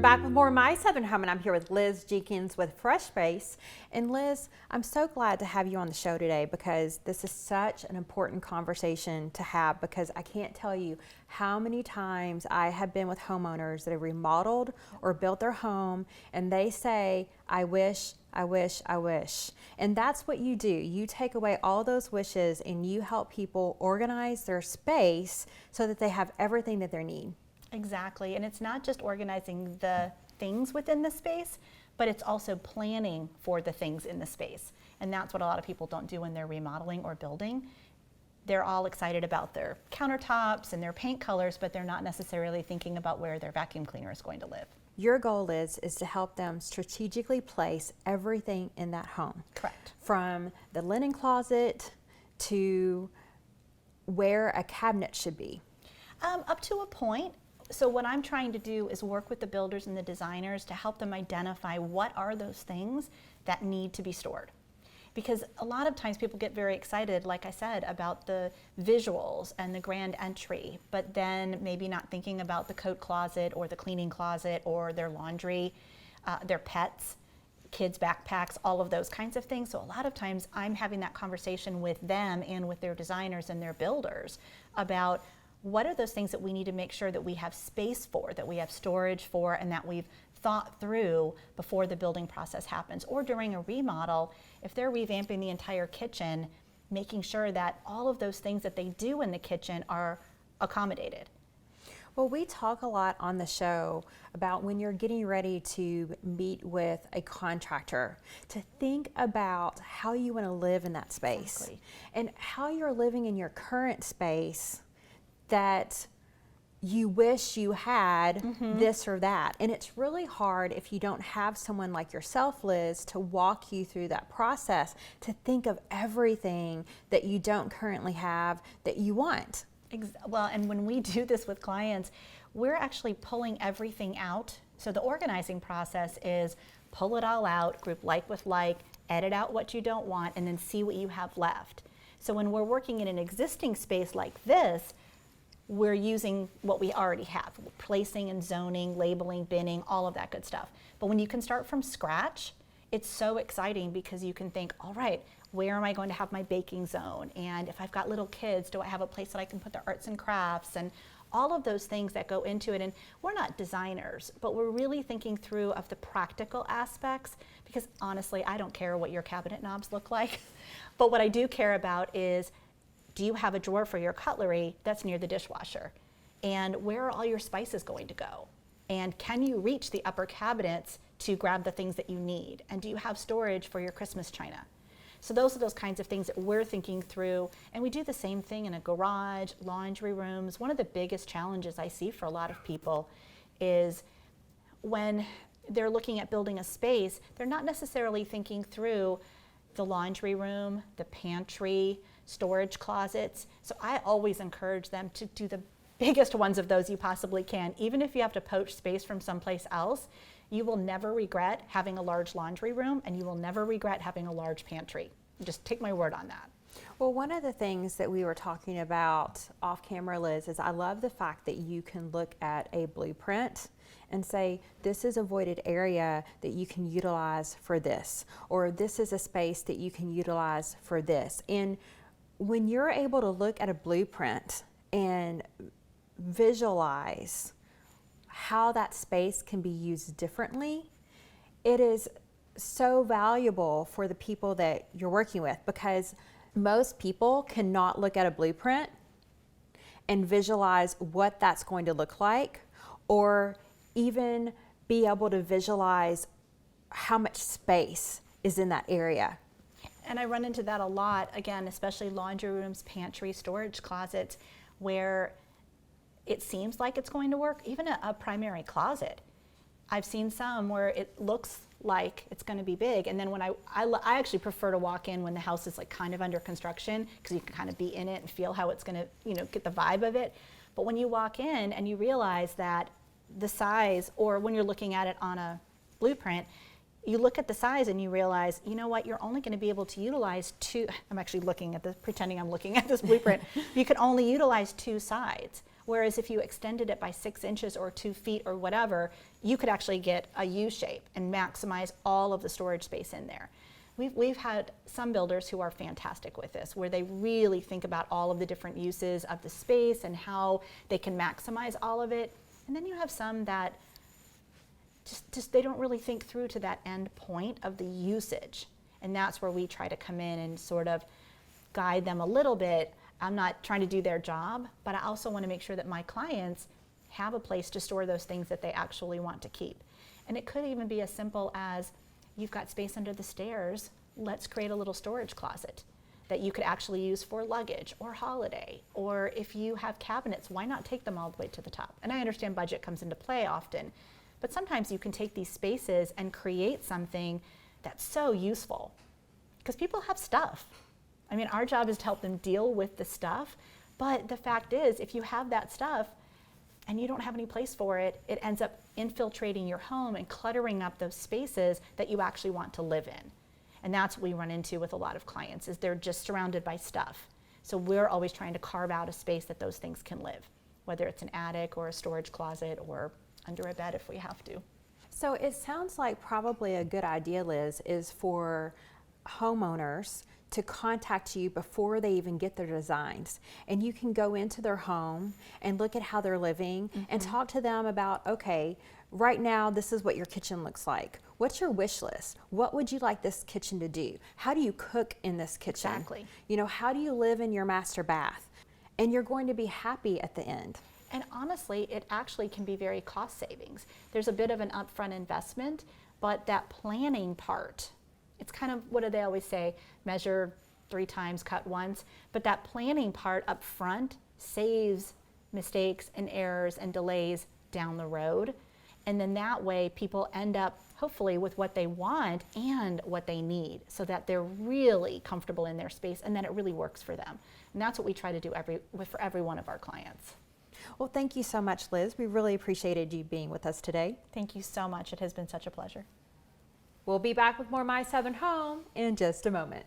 back with more My Southern Home, and I'm here with Liz Jenkins with Fresh Space. And Liz, I'm so glad to have you on the show today because this is such an important conversation to have, because I can't tell you how many times I have been with homeowners that have remodeled or built their home and they say, I wish, I wish, I wish. And that's what you do. You take away all those wishes and you help people organize their space so that they have everything that they need. Exactly, and it's not just organizing the things within the space, but it's also planning for the things in the space. And that's what a lot of people don't do when they're remodeling or building. They're all excited about their countertops and their paint colors, but they're not necessarily thinking about where their vacuum cleaner is going to live. Your goal is to help them strategically place everything in that home. Correct. From the linen closet to where a cabinet should be. Up to a point. So what I'm trying to do is work with the builders and the designers to help them identify what are those things that need to be stored. Because a lot of times people get very excited, like I said, about the visuals and the grand entry, but then maybe not thinking about the coat closet or the cleaning closet or their laundry, their pets, kids' backpacks, all of those kinds of things. So a lot of times I'm having that conversation with them and with their designers and their builders about what are those things that we need to make sure that we have space for, that we have storage for, and that we've thought through before the building process happens. Or during a remodel, if they're revamping the entire kitchen, making sure that all of those things that they do in the kitchen are accommodated. Well, we talk a lot on the show about when you're getting ready to meet with a contractor, to think about how you want to live in that space. Exactly. And how you're living in your current space that you wish you had this or that. And it's really hard if you don't have someone like yourself, Liz, to walk you through that process, to think of everything that you don't currently have that you want. Well, and when we do this with clients, we're actually pulling everything out. So the organizing process is pull it all out, group like with like, edit out what you don't want, and then see what you have left. So when we're working in an existing space like this, we're using what we already have, placing and zoning, labeling, binning, all of that good stuff. But when you can start from scratch, it's so exciting because you can think, all right, where am I going to have my baking zone? And if I've got little kids, do I have a place that I can put their arts and crafts? And all of those things that go into it. And we're not designers, but we're really thinking through of the practical aspects, because honestly, I don't care what your cabinet knobs look like. But what I do care about is, do you have a drawer for your cutlery that's near the dishwasher? And where are all your spices going to go? And can you reach the upper cabinets to grab the things that you need? And do you have storage for your Christmas china? So those are those kinds of things that we're thinking through. And we do the same thing in a garage, laundry rooms. One of the biggest challenges I see for a lot of people is when they're looking at building a space, they're not necessarily thinking through the laundry room, the pantry, storage closets. So I always encourage them to do the biggest ones of those you possibly can. Even if you have to poach space from someplace else, you will never regret having a large laundry room, and you will never regret having a large pantry. Just take my word on that. Well, one of the things that we were talking about off camera, Liz, is I love the fact that you can look at a blueprint and say, this is a voided area that you can utilize for this, or this is a space that you can utilize for this. And when you're able to look at a blueprint and visualize how that space can be used differently, it is so valuable for the people that you're working with, because most people cannot look at a blueprint and visualize what that's going to look like, or even be able to visualize how much space is in that area. And I run into that a lot, again, especially laundry rooms, pantry, storage closets, where it seems like it's going to work. Even a primary closet. I've seen some where it looks like it's going to be big, and then when I actually prefer to walk in when the house is like kind of under construction, because you can kind of be in it and feel how it's going to, get the vibe of it. But when you walk in and you realize that the size, or when you're looking at it on a blueprint, you look at the size and you realize, you know what, you're only going to be able to utilize two. I'm actually looking at this, pretending I'm looking at this blueprint. You can only utilize two sides. Whereas if you extended it by 6 inches or 2 feet or whatever, you could actually get a U shape and maximize all of the storage space in there. We've had some builders who are fantastic with this, where they really think about all of the different uses of the space and how they can maximize all of it. And then you have some that just they don't really think through to that end point of the usage. And that's where we try to come in and sort of guide them a little bit. I'm not trying to do their job, but I also want to make sure that my clients have a place to store those things that they actually want to keep. And it could even be as simple as, you've got space under the stairs, let's create a little storage closet that you could actually use for luggage or holiday. Or if you have cabinets, why not take them all the way to the top? And I understand budget comes into play often, but sometimes you can take these spaces and create something that's so useful, because people have stuff. I mean, our job is to help them deal with the stuff, but the fact is, if you have that stuff and you don't have any place for it, it ends up infiltrating your home and cluttering up those spaces that you actually want to live in. And that's what we run into with a lot of clients, is they're just surrounded by stuff. So we're always trying to carve out a space that those things can live, whether it's an attic or a storage closet or under a bed if we have to. So it sounds like probably a good idea, Liz, is for homeowners to contact you before they even get their designs. And you can go into their home and look at how they're living and talk to them about, okay, right now this is what your kitchen looks like. What's your wish list? What would you like this kitchen to do? How do you cook in this kitchen? Exactly. You know, how do you live in your master bath? And you're going to be happy at the end. And honestly, it actually can be very cost savings. There's a bit of an upfront investment, but that planning part, it's kind of, what do they always say? Measure 3 times, cut once. But that planning part up front saves mistakes and errors and delays down the road. And then that way people end up hopefully with what they want and what they need, so that they're really comfortable in their space and that it really works for them. And that's what we try to do for every one of our clients. Well, thank you so much, Liz. We really appreciated you being with us today. Thank you so much. It has been such a pleasure. We'll be back with more My Southern Home in just a moment.